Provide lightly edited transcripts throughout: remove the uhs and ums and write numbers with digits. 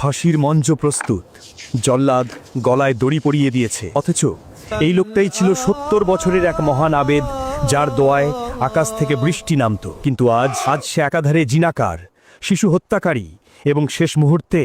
ফাঁসির মঞ্চ প্রস্তুত, জল্লাদ গলায় দড়ি পরিয়ে দিয়েছে, অথচ এই লোকটাই ছিল ৭০ বছরের এক মহান আবেদ, যার দোয়ায় আকাশ থেকে বৃষ্টি নামত। কিন্তু আজ সে একাধারে জিনাকার, শিশু হত্যাকারী এবং শেষ মুহূর্তে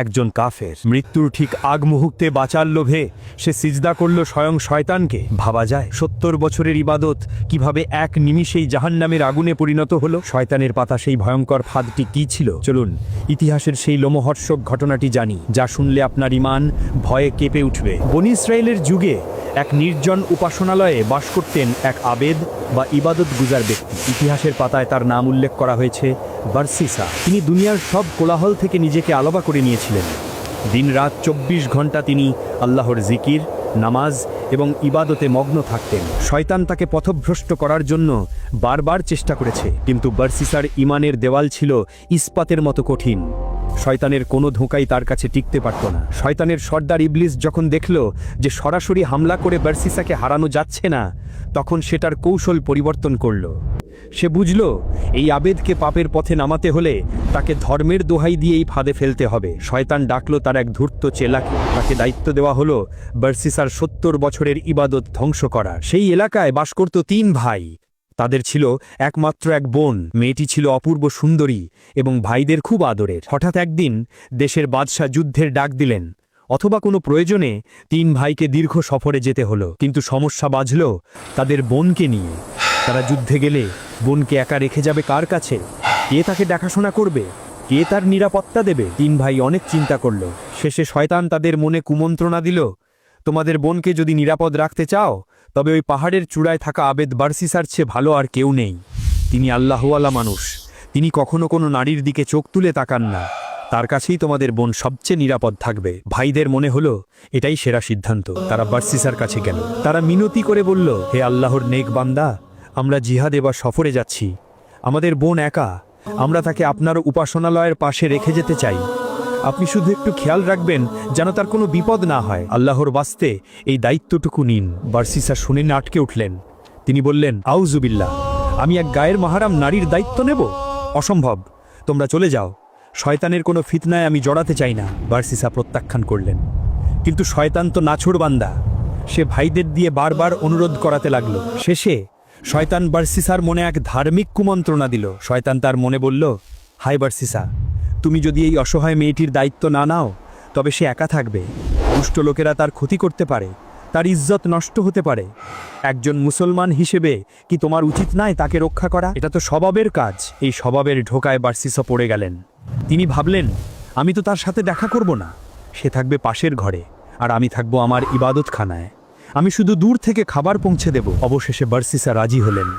একজন কাফের। মৃত্যুর ঠিক আগ মুহূর্তে বাঁচার লোভে সে সিজদা করল স্বয়ং শয়তানকে। ভাবা যায় ৭০ বছরের ইবাদত কিভাবে এক নিমিষেই জাহান্নামের আগুনে পরিণত হলো। শয়তানের পাতা সেই ভয়ঙ্কর ফাঁদটি কি ছিল? চলুন ইতিহাসের সেই লোমহর্ষক ঘটনাটি জানি, যা শুনলে আপনার ঈমান ভয়ে কেঁপে উঠবে। বনী ইসরায়েলের যুগে এক নির্জন উপাসনালয়ে বাস করতেন এক আবেদ বা ইবাদত গুজার ব্যক্তি। ইতিহাসের পাতায় তার নাম উল্লেখ করা হয়েছে বারসিসা। তিনি দুনিয়ার সব কোলাহল থেকে নিজেকে আলাদা করে নিয়েছিলেন। দিনরাত ২৪ ঘন্টা তিনি আল্লাহর জিকির, নামাজ এবং ইবাদতে মগ্ন থাকতেন। শয়তান তাকে পথভ্রষ্ট করার জন্য বারবার চেষ্টা করেছে, কিন্তু বারসিসার ঈমানের দেওয়াল ছিল ইস্পাতের মতো কঠিন। শয়তানের কোনো ধোঁকাই তার কাছে টিকতে পারত না। শয়তানের সর্দার ইবলিস যখন দেখল যে সরাসরি হামলা করে বারসিসাকে হারানো যাচ্ছে না, তখন সেটার কৌশল পরিবর্তন করল। সে বুঝল এই আবেদকে পাপের পথে নামাতে হলে তাকে ধর্মের দোহাই দিয়েই ফাঁদে ফেলতে হবে। শয়তান ডাকল তার এক ধূর্ত চেলাকে। তাকে দায়িত্ব দেওয়া হলো বারসিসার ৭০ বছরের ইবাদত ধ্বংস করা। সেই এলাকায় বাস করত ৩ ভাই। তাদের ছিল একমাত্র এক বোন। মেয়েটি ছিল অপূর্ব সুন্দরী এবং ভাইদের খুব আদরের। হঠাৎ একদিন দেশের বাদশাহ যুদ্ধের ডাক দিলেন, অথবা কোনো প্রয়োজনে ৩ ভাইকে দীর্ঘ সফরে যেতে হলো। কিন্তু সমস্যা বাজল তাদের বোনকে নিয়ে। তারা যুদ্ধে গেলে বোনকে একা রেখে যাবে কার কাছে? কে তাকে দেখাশোনা করবে? কে তার নিরাপত্তা দেবে? ৩ ভাই অনেক চিন্তা করল। শেষে শয়তান তাদের মনে কুমন্ত্রণা দিল, তোমাদের বোনকে যদি নিরাপদ রাখতে চাও, তবে ওই পাহাড়ের চূড়ায় থাকা আবেদ বারসিসার চেয়ে ভালো আর কেউ নেই। তিনি আল্লাহওয়ালা মানুষ, তিনি কখনো কোনো নারীর দিকে চোখ তুলে তাকান না। তার কাছেই তোমাদের বোন সবচেয়ে নিরাপদ থাকবে। ভাইদের মনে হলো এটাই সেরা সিদ্ধান্ত। তারা বারসিসার কাছে গেল। তারা মিনতি করে বলল, হে আল্লাহর নেক বান্দা, আমরা জিহাদে বা সফরে যাচ্ছি, আমাদের বোন একা, আমরা তাকে আপনার উপাসনালয়ের পাশে রেখে যেতে চাই। আপনি শুধু একটু খেয়াল রাখবেন যেন তার কোনো বিপদ না হয়। আল্লাহর বাস্তে এই দায়িত্বটুকু নিন। বারসিসা শুনে আটকে উঠলেন। তিনি বললেন, আউযুবিল্লাহ, আমি এক গায়ের মাহারাম নারীর দায়িত্ব নেব? অসম্ভব, তোমরা চলে যাও। শয়তানের কোনো ফিতনায় আমি জড়াতে চাই না। বারসিসা প্রত্যাখ্যান করলেন। কিন্তু শয়তান তো নাছোড় বান্দা, সে ভাইদের দিয়ে বারবার অনুরোধ করাতে লাগলো। শেষে শয়তান বারসিসার মনে এক ধার্মিক কুমন্ত্রণা দিল। শয়তান তার মনে বলল, হায় বারসিসা, তুমি যদি এই অসহায় মেয়েটির দায়িত্ব না নাও, তবে সে একা থাকবে। দুষ্ট লোকেরা তার ক্ষতি করতে পারে, তার ইজ্জত নষ্ট হতে পারে। একজন মুসলমান হিসেবে কি তোমার উচিত নয় তাকে রক্ষা করা? এটা তো স্বভাবের কাজ। এই স্বভাবের ঢোকায় বারসিসা পড়ে গেলেন। তিনি ভাবলেন, আমি তো তার সাথে দেখা করব না। সে থাকবে পাশের ঘরে, আর আমি থাকবো আমার ইবাদতখানায়। আমি শুধু দূর থেকে খাবার পৌঁছে দেব। অবশেষে বারসিসা রাজি হলেন।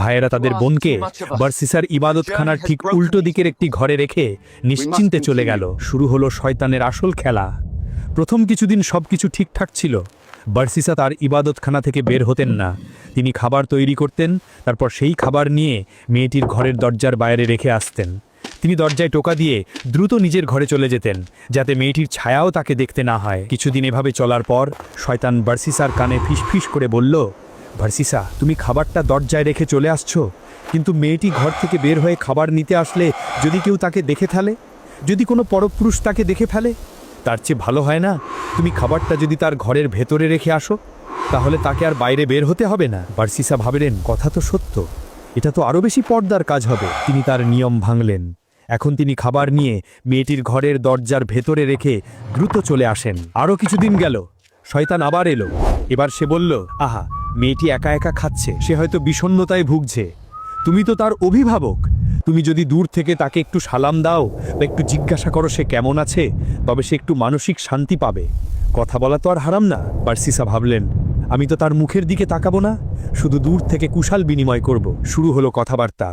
ভাইয়েরা তাদের বোনকে বারসিসার ইবাদতখানার ঠিক উল্টো দিকের একটি ঘরে রেখে নিশ্চিন্তে চলে গেল। শুরু হলো শয়তানের আসল খেলা। প্রথম কিছুদিন সবকিছু ঠিকঠাক ছিল। বারসিসা তার ইবাদতখানা থেকে বের হতেন না। তিনি খাবার তৈরি করতেন, তারপর সেই খাবার নিয়ে মেয়েটির ঘরের দরজার বাইরে রেখে আসতেন। তিনি দরজায় টোকা দিয়ে দ্রুত নিজের ঘরে চলে যেতেন, যাতে মেয়েটির ছায়াও তাকে দেখতে না হয়। কিছুদিন এভাবে চলার পর শয়তান বারসিসার কানে ফিসফিস করে বলল, বারসিসা, তুমি খাবারটা দরজায় রেখে চলে আসছো, কিন্তু মেয়েটি ঘর থেকে বের হয়ে খাবার নিতে আসলে যদি কেউ তাকে দেখে ফেলে, যদি কোনো পরপুরুষ তাকে দেখে ফেলে, তার চেয়ে ভালো হয় না তুমি খাবারটা যদি তার ঘরের ভেতরে রেখে আসো, তাহলে তাকে আর বাইরে বের হতে হবে না। বারসিসা ভাবলেন, কথা তো সত্য, এটা তো আরও বেশি পর্দার কাজ হবে। তিনি তার নিয়ম ভাঙলেন। এখন তিনি খাবার নিয়ে মেয়েটির ঘরের দরজার ভেতরে রেখে দ্রুত চলে আসেন। আরও কিছুদিন গেল, শয়তান আবার এলো। এবার সে বলল, আহা, মেয়েটি একা একা খাচ্ছে, সে হয়তো বিষণ্ণতায় ভুগছে। তুমি তো তার অভিভাবক, তুমি যদি দূর থেকে তাকে একটু সালাম দাও বা একটু জিজ্ঞাসা করো সে কেমন আছে, তবে সে একটু মানসিক শান্তি পাবে। কথা বলা তো আর হারাম না। বারসিসা ভাবলেন, আমি তো তার মুখের দিকে তাকাবো না, শুধু দূর থেকে কুশল বিনিময় করব। শুরু হলো কথাবার্তা।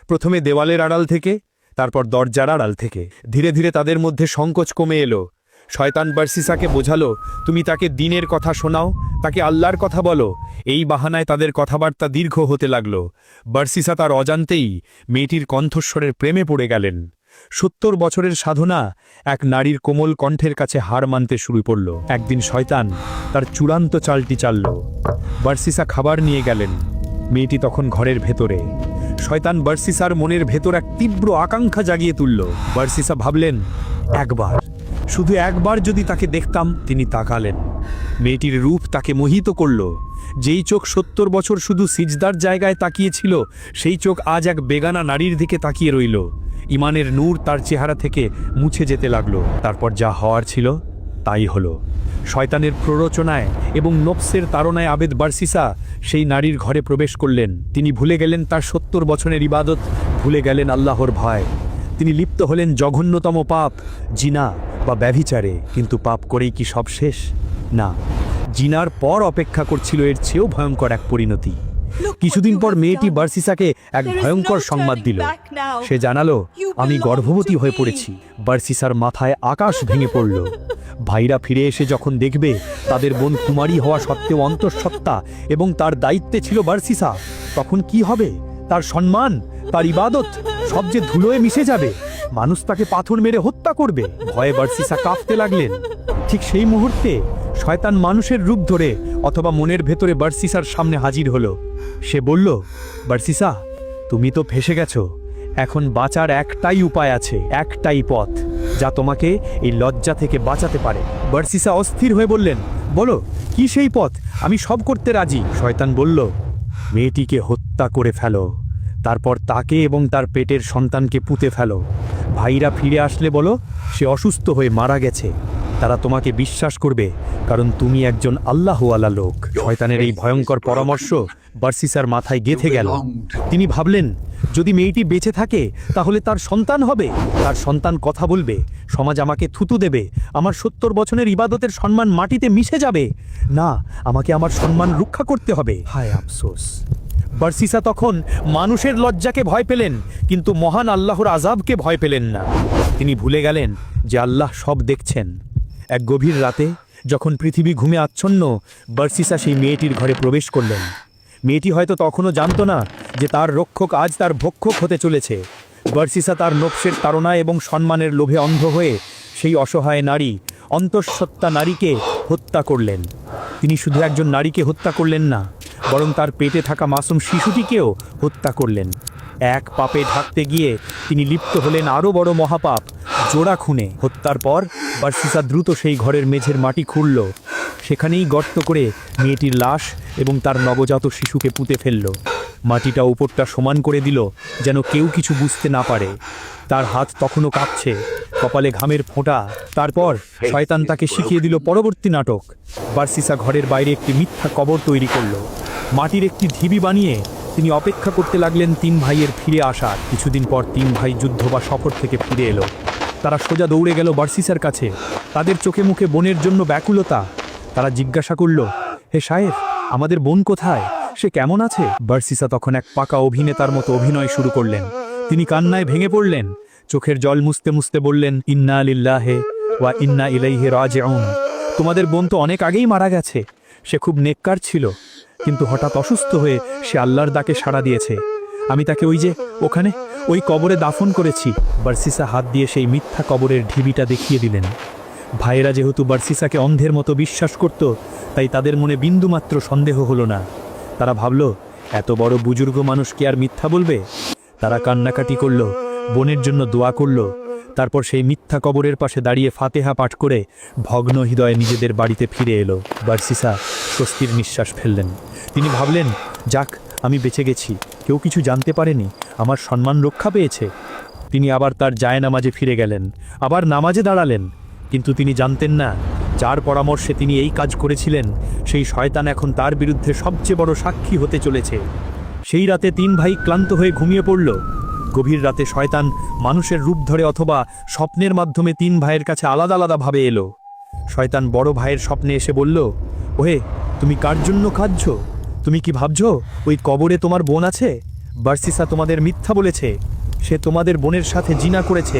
প্রথমে দেওয়ালের আড়াল থেকে, তারপর দরজার আড়াল থেকে। ধীরে ধীরে তাদের মধ্যে সংকোচ কমে এলো। শয়তান বারসিসাকে বোঝালো, তুমি তাকে দ্বীনের কথা শোনাও, তাকে আল্লাহর কথা বলো। এই বাহানায় তাদের কথাবার্তা দীর্ঘ হতে লাগলো। বারসিসা তার অজান্তেই মেয়েটির কণ্ঠস্বরের প্রেমে পড়ে গেলেন। ৭০ বছরের সাধনা এক নারীর কোমল কণ্ঠের কাছে হার মানতে শুরু করল। একদিন শয়তান তার চূড়ান্ত চালটি চালল। বারসিসা খাবার নিয়ে গেলেন। মেয়েটি তখন ঘরের ভেতরে। শয়তান বারসিসার মনের ভেতর এক তীব্র আকাঙ্ক্ষা জাগিয়ে তুলল। বারসিসা ভাবলেন, একবার শুধু একবার যদি তাকে দেখতাম। তিনি তাকালেন। মেয়েটির রূপ তাকে মোহিত করল। যেই চোখ 70 বছর শুধু সিজদার জায়গায় তাকিয়েছিল, সেই চোখ আজ এক বেগানা নারীর দিকে তাকিয়ে রইল। ইমানের নূর তার চেহারা থেকে মুছে যেতে লাগলো। তারপর যা হওয়ার ছিল তাই হলো। শয়তানের প্ররোচনায় এবং নফসের তাড়নায় আবেদ বারসিসা সেই নারীর ঘরে প্রবেশ করলেন। তিনি ভুলে গেলেন তার 70 বছরের ইবাদত, ভুলে গেলেন আল্লাহর ভয়। তিনি লিপ্ত হলেন জঘন্যতম পাপ, জিনা বা ব্যভিচারে। কিন্তু পাপ করেই কি সব শেষ? না, জিনার পর অপেক্ষা করছিল এর চেয়েও ভয়ঙ্কর এক পরিণতি। কিছুদিন পর মেয়েটি বারসিসাকে এক ভয়ঙ্কর সংবাদ দিল। সে জানালো, আমি গর্ভবতী হয়ে পড়েছি। বারসিসার মাথায় আকাশ ভেঙে পড়ল। ভাইরা ফিরে এসে যখন দেখবে তাদের বোন কুমারী হওয়া সত্ত্বেও অন্তঃসত্ত্বা এবং তার দায়িত্বে ছিল বারসিসা, তখন কি হবে? তার সম্মান, তার ইবাদত সব যে ধুলোয় মিশে যাবে। মানুষ তাকে পাথর মেরে হত্যা করবে। ভয়ে বারসিসা কাঁপতে লাগলেন। ঠিক সেই মুহূর্তে শয়তান মানুষের রূপ ধরে অথবা মনের ভেতরে বারসিসার সামনে হাজির হলো। সে বলল, বারসিসা, তুমি তো ফেসে গেছো। এখন বাঁচার একটাই উপায় আছে, একটাই পথ যা তোমাকে এই লজ্জা থেকে বাঁচাতে পারে। বারসিসা অস্থির হয়ে বললেন, বলো, কি সেই পথ? আমি সব করতে রাজি। শয়তান বলল, মেয়েটিকে হত্যা করে ফেলো, তারপর তাকে এবং তার পেটের সন্তানকে পুঁতে ফেলো। ভাইরা ফিরে আসলে বলো সে অসুস্থ হয়ে মারা গেছে। তারা তোমাকে বিশ্বাস করবে, কারণ তুমি একজন আল্লাহওয়ালা লোক। শয়তানের এই ভয়ঙ্কর পরামর্শ বারসিসার মাথায় গেঁথে গেল। তিনি ভাবলেন, যদি মেয়েটি বেঁচে থাকে তাহলে তার সন্তান হবে, তার সন্তান কথা বলবে, সমাজ আমাকে থুতু দেবে, আমার 70 বছরের ইবাদতের সম্মান মাটিতে মিশে যাবে। না, আমাকে আমার সম্মান রক্ষা করতে হবে। হায় আফসোস! বারসিসা তখন মানুষের লজ্জাকে ভয় পেলেন, কিন্তু মহান আল্লাহর আযাবকে ভয় পেলেন না। তিনি ভুলে গেলেন যে আল্লাহ সব দেখছেন। এক গভীর রাতে যখন পৃথিবী ঘুমে আচ্ছন্ন, বারসিসা সেই মেয়েটির ঘরে প্রবেশ করলেন। মেয়েটি হয়তো তখনও জানত না যে তার রক্ষক আজ তার ভক্ষক হতে চলেছে। বারসিসা তার নফসের তাড়না এবং সম্মানের লোভে অন্ধ হয়ে সেই অসহায় নারী, অন্তঃসত্ত্বা নারীকে হত্যা করলেন। তিনি শুধু একজন নারীকে হত্যা করলেন না, বরং তার পেটে থাকা মাসুম শিশুটিকেও হত্যা করলেন। এক পাপে ঢাকতে গিয়ে তিনি লিপ্ত হলেন আরও বড় মহাপাপ, জোড়া খুনে। হত্যার পর বারসিসা দ্রুত সেই ঘরের মেঝের মাটি খুঁড়ল। সেখানেই গর্ত করে মেয়েটির লাশ এবং তার নবজাত শিশুকে পুঁতে ফেলল। মাটিটা উপরটা সমান করে দিল যেন কেউ কিছু বুঝতে না পারে। তার হাত তখনও কাঁপছে, কপালে ঘামের ফোঁটা। তারপর শয়তান তাকে শিখিয়ে দিল পরবর্তী নাটক। বারসিসা ঘরের বাইরে একটি মিথ্যা কবর তৈরি করল। মাটির একটি ঢিবি বানিয়ে তিনি অপেক্ষা করতে লাগলেন 3 ভাইয়ের ফিরে আসার। কিছুদিন পর 3 ভাই যুদ্ধ বা সফর থেকে ফিরে এলো। তারা সোজা দৌড়ে গেল বারসিসার কাছে। তাদের চোখে মুখে বোনের জন্য ব্যাকুলতা। তারা জিজ্ঞাসা করল, হে সাহেব, আমাদের বোন কোথায়? সে কেমন আছে? বারসিসা তখন এক পাকা অভিনেতার মতো অভিনয় শুরু করলেন। তিনি কান্নায় ভেঙে পড়লেন। চোখের জল মুছতে মুছতে বললেন, ইন্না লিল্লাহি ওয়া ইন্না ইলাইহি রাজিউন। তোমাদের বোন তো অনেক আগেই মারা গেছে। সে খুব নেককার ছিল, কিন্তু হঠাৎ অসুস্থ হয়ে সে আল্লাহর ডাকে সাড়া দিয়েছে। আমি তাকে ওখানে ওই কবরে দাফন করেছি। বারসিসা হাত দিয়ে সেই মিথ্যা কবরের ঢিবিটা দেখিয়ে দিলেন। ভাইয়েরা যেহেতু বারসিসাকে অন্ধের মতো বিশ্বাস করত, তাই তাদের মনে বিন্দুমাত্র সন্দেহ হলো না। তারা ভাবল, এত বড় বুজুর্গ মানুষ কি আর মিথ্যা বলবে? তারা কান্নাকাটি করল, বোনের জন্য দোয়া করল। তারপর সেই মিথ্যা কবরের পাশে দাঁড়িয়ে ফাতেহা পাঠ করে ভগ্ন হৃদয়ে নিজেদের বাড়িতে ফিরে এলো। বারসিসা স্বস্তির নিঃশ্বাস ফেললেন। তিনি ভাবলেন, যাক, আমি বেঁচে গেছি, কেউ কিছু জানতে পারেনি, আমার সম্মান রক্ষা পেয়েছে। তিনি আবার তার জায়নামাজে ফিরে গেলেন, আবার নামাজে দাঁড়ালেন। কিন্তু তিনি জানতেন না, যার পরামর্শে তিনি এই কাজ করেছিলেন, সেই শয়তান এখন তার বিরুদ্ধে সবচেয়ে বড় সাক্ষী হতে চলেছে। সেই রাতে 3 ভাই ক্লান্ত হয়ে ঘুমিয়ে পড়ল। গভীর রাতে শয়তান মানুষের রূপ ধরে অথবা স্বপ্নের মাধ্যমে 3 ভাইয়ের কাছে আলাদা আলাদাভাবে এলো। শয়তান বড় ভাইয়ের স্বপ্নে এসে বলল, ওহে, তুমি কার জন্য কাঁদছ? তুমি কি ভাবছো ওই কবরে তোমার বোন আছে? বারসিসা তোমাদের মিথ্যা বলেছে। সে তোমাদের বোনের সাথে জিনা করেছে।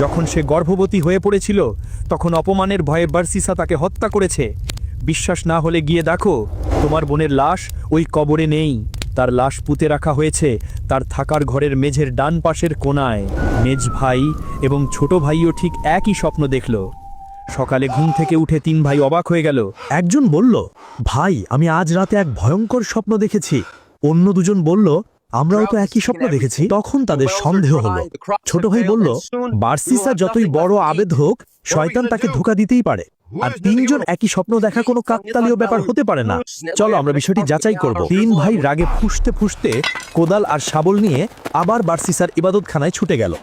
যখন সে গর্ভবতী হয়ে পড়েছিল, তখন অপমানের ভয়ে বারসিসা তাকে হত্যা করেছে। বিশ্বাস না হলে গিয়ে দেখো, তোমার বোনের লাশ ওই কবরে নেই। তার লাশ পুঁতে রাখা হয়েছে তার থাকার ঘরের মেঝের ডান পাশের কোণায়। মেজ ভাই এবং ছোট ভাইও ঠিক একই স্বপ্ন দেখল। সকালে ঘুম থেকে উঠে 3 ভাই অবাক হয়ে গেল। একজন বলল, ভাই, আমি আজ রাতে এক ভয়ঙ্কর স্বপ্ন দেখেছি। অন্য দুজন বলল, আমরাও তো একই স্বপ্ন দেখেছি। তখন তাদের সন্দেহ হলো। ছোট ভাই বলল, বার্সিসা যতই বড় আবেদ হোক, শয়তান তাকে ধোঁকা দিতেই পারে। আর তিনজন একই স্বপ্ন দেখা কোনো কাকতালীয় ব্যাপার হতে পারে না। চলো আমরা বিষয়টি যাচাই করব। তিন ভাই রাগে ফুঁসতে ফুঁসতে কোদাল আর শাবল নিয়ে আবার বার্সিসার ইবাদতখানায় ছুটে গেল।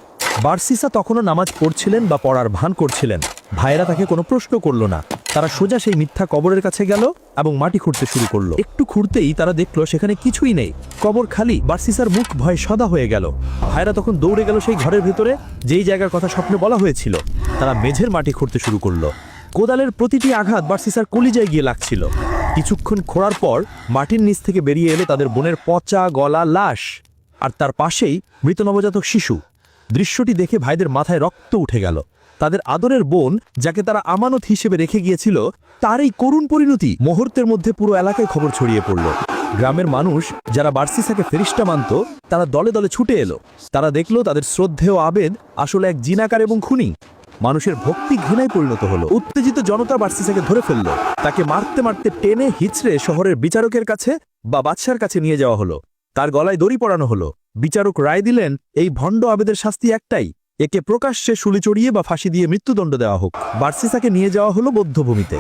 বার্সিসা তখনও নামাজ পড়ছিলেন বা পড়ার ভান করছিলেন। ভাইয়েরা তাকে কোনো প্রশ্ন করলো না। তারা সোজা সেই মিথ্যা কবরের কাছে গেল এবং মাটি খুঁড়তে শুরু করলো। একটু খুঁড়তেই তারা দেখলো সেখানে কিছুই নেই, কবর খালি। বার্সিসার মুখ ভয়ে সাদা হয়ে গেল। ভাইয়েরা তখন দৌড়ে গেল সেই ঘরের ভেতরে, যেই জায়গার কথা স্বপ্নে বলা হয়েছিল। তারা মেঝের মাটি খুঁড়তে শুরু করলো। কোদালের প্রতিটি আঘাত বার্সিসার কলিজায় গিয়ে লাগছিল। কিছুক্ষণ খোঁড়ার পর মাটির নিচ থেকে বেরিয়ে এলো তাদের বোনের পচা গলা লাশ, আর তার পাশেই মৃত নবজাতক শিশু। দৃশ্যটি দেখে ভাইদের মাথায় রক্ত উঠে গেল। তাদের আদরের বোন, যাকে তারা আমানত হিসেবে রেখে গিয়েছিল, তার এই করুণ পরিণতি। মুহূর্তের মধ্যে পুরো এলাকায় খবর ছড়িয়ে পড়ল। গ্রামের মানুষ যারা বার্সিসাকে ফেরিস্তা মানত, তারা দলে দলে ছুটে এলো। তারা দেখল তাদের শ্রদ্ধেয় আবেদ আসলে এক জিনাকার এবং খুনি। মানুষের ভক্তি ঘৃণায় পরিণত হলো। উত্তেজিত জনতা বার্সিসাকে ধরে ফেলল। তাকে মারতে মারতে টেনে হিচড়ে শহরের বিচারকের কাছে বা বাদশার কাছে নিয়ে যাওয়া হলো। তার গলায় দড়ি পরানো হলো। বিচারক রায় দিলেন, এই ভণ্ড আবেদের শাস্তি একটাই, একে প্রকাশ্যে শুলি চড়িয়ে বা ফাঁসি দিয়ে মৃত্যুদণ্ড দেওয়া হোক। বার্সিসাকে নিয়ে যাওয়া হলো বধ্যভূমিতে।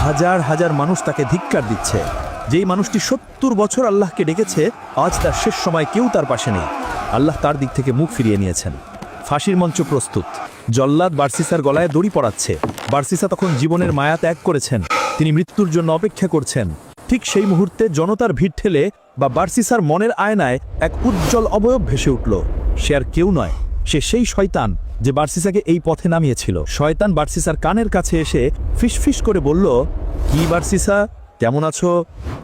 হাজার হাজার মানুষ তাকে ধিক্কার দিচ্ছে। যেই মানুষটি ৭০ বছর আল্লাহকে ডেকেছে, আজ তার শেষ সময় কেউ তার পাশে নেই। আল্লাহ তার দিক থেকে মুখ ফিরিয়ে নিয়েছেন। ফাঁসির মঞ্চ প্রস্তুত। জল্লাদ বার্সিসার গলায় দড়ি পরাচ্ছে। বার্সিসা তখন জীবনের মায়া ত্যাগ করেছেন। তিনি মৃত্যুর জন্য অপেক্ষা করছেন। ঠিক সেই মুহূর্তে জনতার ভিড় ঠেলে বা বার্সিসার মনের আয়নায় এক উজ্জ্বল অবয়ব ভেসে উঠল। সে আর কেউ নয়, সে সেই শয়তান যে বার্সিসাকে এই পথে নামিয়েছিল। শয়তান বার্সিসার কানের কাছে এসে ফিসফিস করে বলল, কি বার্সিসা, কেমন আছো?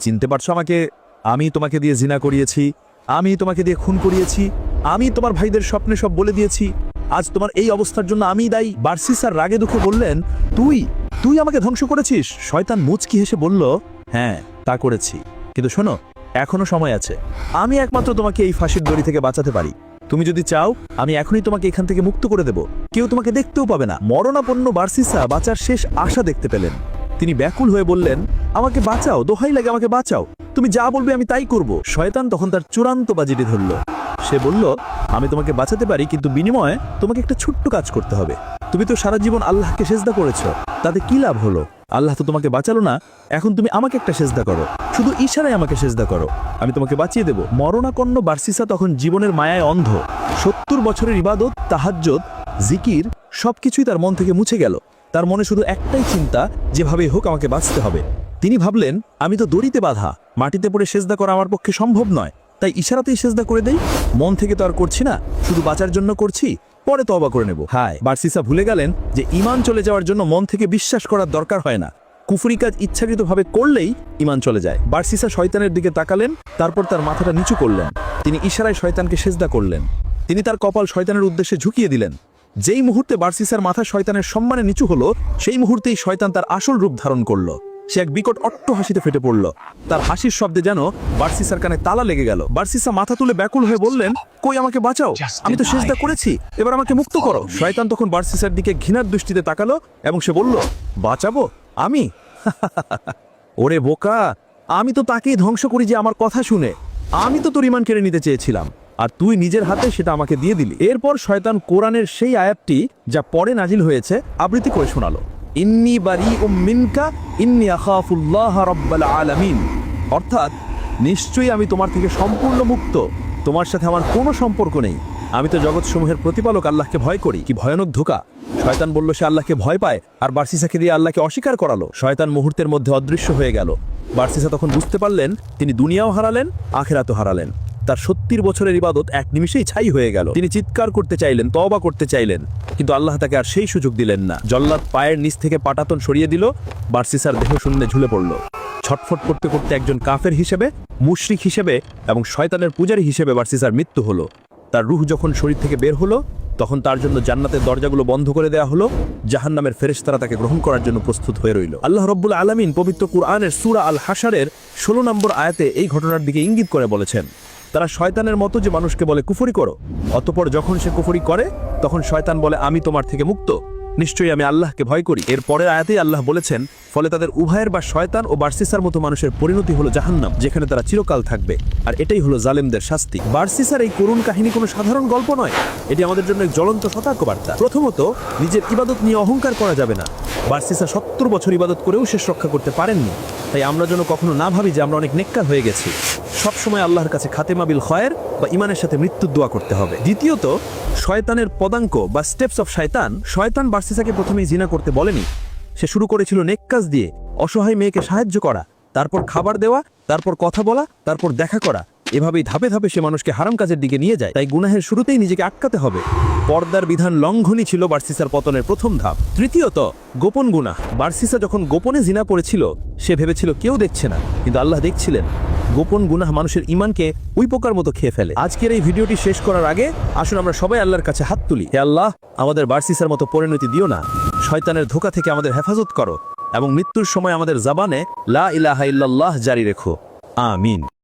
চিনতে পারছো আমাকে? আমি তোমাকে দিয়ে জিনা করিয়েছি, আমি তোমাকে দিয়ে খুন করিয়েছি, আমি তোমার ভাইদের স্বপ্নে সব বলে দিয়েছি। আজ তোমার এই অবস্থার জন্য আমিই দায়ী। বার্সিসার রাগে দুঃখে বললেন, তুই তুই আমাকে ধ্বংস করেছিস? শয়তান মুচকি হেসে বলল, হ্যাঁ তা করেছি, কিন্তু শোনো, এখনো সময় আছে। আমি একমাত্র তোমাকে এই ফাঁসির দড়ি থেকে বাঁচাতে পারি। তুমি যদি চাও, আমি এখনই তোমাকে এখান থেকে মুক্ত করে দেব। কেউ তোমাকে দেখতেও পাবে না। মরণাপন্ন বার্সিসা বাঁচার শেষ আশা দেখতে পেলেন। তিনি ব্যাকুল হয়ে বললেন, আমাকে বাঁচাও, দোহাই লাগে আমাকে বাঁচাও, তুমি যা বলবে আমি তাই করব। শয়তান তখন তার চূড়ান্ত বাজিটি ধরল। সে বলল, আমি তোমাকে বাঁচাতে পারি, কিন্তু বিনিময়ে তোমাকে একটা ছোট্ট কাজ করতে হবে। তুমি তো সারা জীবন আল্লাহকে সেজদা করেছ, তাতে কি লাভ হলো? আল্লাহ তো তোমাকে বাঁচালো না। এখন তুমি আমাকে একটা সেজদা করো, শুধু ইশারায় আমাকে সেজদা করো, আমি তোমাকে বাঁচিয়ে দেব। মরণাপন্ন বার্সিসা তখন জীবনের মায়ায় অন্ধ। ৭০ বছরের ইবাদত, তাহাজ্জুদ, জিকির সবকিছুই তার মন থেকে মুছে গেল। তার মনে শুধু একটাই চিন্তা, যেভাবে হোক আমাকে বাঁচতে হবে। তিনি ভাবলেন, আমি তো দড়িতে বাঁধা, মাটিতে পড়ে সেজদা করা আমার পক্ষে সম্ভব নয়, তাই ইশারাতেই সেজদা করে দেই। মন থেকে তো আর করছি না, শুধু বাঁচার জন্য করছি, পরে তওবা করে নেব। হায়, বার্সিসা ভুলে গেলেন যে ঈমান চলে যাওয়ার জন্য মন থেকে বিশ্বাস করার দরকার হয় না। কুফরি কাজ ইচ্ছাকৃতভাবে করলেই ঈমান চলে যায়। বার্সিসা শয়তানের দিকে তাকালেন, তারপর তার মাথাটা নিচু করলেন। তিনি ইশারায় শয়তানকে সেজদা করলেন। তিনি তার কপাল শয়তানের উদ্দেশ্যে ঝুঁকিয়ে দিলেন। যেই মুহূর্তে বার্সিসার মাথা শয়তানের সম্মানে নিচু হলো, সেই মুহূর্তেই শয়তান তার আসল রূপ ধারণ করলো। সে এক বিকট অট্ট হাসিতে ফেটে পড়ল। তার হাসির শব্দে যেন বার্সিসার কানে তালা লেগে গেল। বার্সিসা মাথা তুলে ব্যাকুল হয়ে বললেন, কই, আমাকে বাঁচাও, আমি তো সেজদা করেছি, এবার আমাকে মুক্ত করো। শয়তান তখন বার্সিসার দিকে ঘৃণার দৃষ্টিতে তাকালো এবং সে বলল, বাঁচাবো আমি? ওরে বোকা, আমি তো তাকেই ধ্বংস করি যে আমার কথা শুনে। আমি তো তোর ঈমান কেড়ে নিতে চেয়েছিলাম, আর তুই নিজের হাতে সেটা আমাকে দিয়ে দিলি। এরপর শয়তান কোরআনের সেই আয়াতটি যা পরে নাজিল হয়েছে আবৃত্তি করে শোনালো, ইন্নী বারিউম মিনকা ইন্নী আখাফুল্লাহ রাব্বাল আলামিন। অর্থাৎ, নিশ্চয়ই আমি তোমার থেকে সম্পূর্ণ মুক্ত, তোমার সাথে আমার কোনো সম্পর্ক নেই, আমি তো জগৎসমূহের প্রতিপালক আল্লাহকে ভয় করি। কি ভয়ানক ধোঁকা! শয়তান বলল সে আল্লাহকে ভয় পায়, আর বার্সিসাকে দিয়ে আল্লাহকে অস্বীকার করালো। শয়তান মুহূর্তের মধ্যে অদৃশ্য হয়ে গেল। বার্সিসা তখন বুঝতে পারলেন তিনি দুনিয়াও হারালেন, আখিরাতও হারালেন। তার ৭০ বছরের ইবাদত এক নিমিষেই ছাই হয়ে গেল। তিনি চিৎকার করতে চাইলেন, তওবা করতে চাইলেন, কিন্তু আল্লাহ তাকে আর সেই সুযোগ দিলেন না। জল্লাদ পায়ের নিচ থেকে পাটাতন সরিয়ে দিল। বার্সিসার দেহ শূন্যে ঝুলে পড়ল। ছটফট করতে করতে একজন কাফের হিসেবে, মুশরিক হিসেবে এবং শয়তানের পূজারী হিসেবে বার্সিসার মৃত্যু হলো। তার রূহ যখন শরীর থেকে বের হলো, তখন তার জন্য জান্নাতের দরজাগুলো বন্ধ করে দেওয়া হলো। জাহান্নামের ফেরেশতারা তাকে গ্রহণ করার জন্য প্রস্তুত হয়ে রইল। আল্লাহ রাব্বুল আলামিন পবিত্র কুরআনের সূরা আল হাশরের ১৬ নম্বর আয়াতে এই ঘটনার দিকে ইঙ্গিত করে বলেছেন, তারা শয়তানের মতো যে মানুষকে বলে কুফরি করো, অতঃপর যখন সে কুফরি করে তখন শয়তান বলে আমি তোমার থেকে মুক্ত, নিশ্চয়ই আমি আল্লাহকে ভয় করি। এর পরের আয়াতেই আল্লাহ বলেছেন, ফলে তাদের উভয়ের বা শয়তান ও বার্সিসার মতো মানুষের পরিণতি হলো জাহান্নাম, যেখানে তারা চিরকাল থাকবে, আর এটাই হলো জালেমদের শাস্তি। বার্সিসার এই করুণ কাহিনী কোনো সাধারণ গল্প নয়, এটি আমাদের জন্য এক জ্বলন্ত সতর্কবার্তা। প্রথমত, নিজের ইবাদত নিয়ে অহংকার করা যাবে না। বার্সিসা 70 বছর ইবাদত করেও শেষ রক্ষা করতে পারেননি, তাই আমরা যেন কখনো না ভাবি যে আমরা অনেক নেককার হয়ে গেছি। সবসময় আল্লাহর কাছে খাতেমা বিল খয়ের বা ইমানের সাথে মৃত্যুর দোয়া করতে হবে। দ্বিতীয়ত, শয়তানের পদাঙ্ক বা স্টেপস অফ শয়তান বার্সিসাকে প্রথমেই জিনা করতে বলেনি। সে শুরু করেছিল নেক কাজ দিয়ে, অসহায় মেয়েকে সাহায্য করা, তারপর খাবার দেওয়া, তারপর কথা বলা, তারপর দেখা করা। এভাবেই ধাপে ধাপে সে মানুষকে হারাম কাজের দিকে নিয়ে যায়। তাই গুনাহের শুরুতেই নিজেকে আটকাতে হবে। পর্দার বিধান লঙ্ঘনই ছিল বার্সিসার পতনের প্রথম ধাপ। তৃতীয়ত, গোপন গুনাহ। বার্সিসা যখন গোপনে জিনা করেছিল, সে ভেবেছিল কেউ দেখছে না, কিন্তু আল্লাহ দেখছিলেন। গোপন গুনাহ মানুষের ঈমানকে উই পোকার মতো খেয়ে ফেলে। আজকের এই ভিডিওটি শেষ করার আগে আসুন আমরা সবাই আল্লাহর কাছে হাত তুলি। হে আল্লাহ, আমাদের বার্সিসার মতো পরিণতি দিও না। শয়তানের ধোঁকা থেকে আমাদের হেফাজত করো এবং মৃত্যুর সময় আমাদের জবানে লা ইলাহা ইল্লাল্লাহ জারি রেখো। আমিন।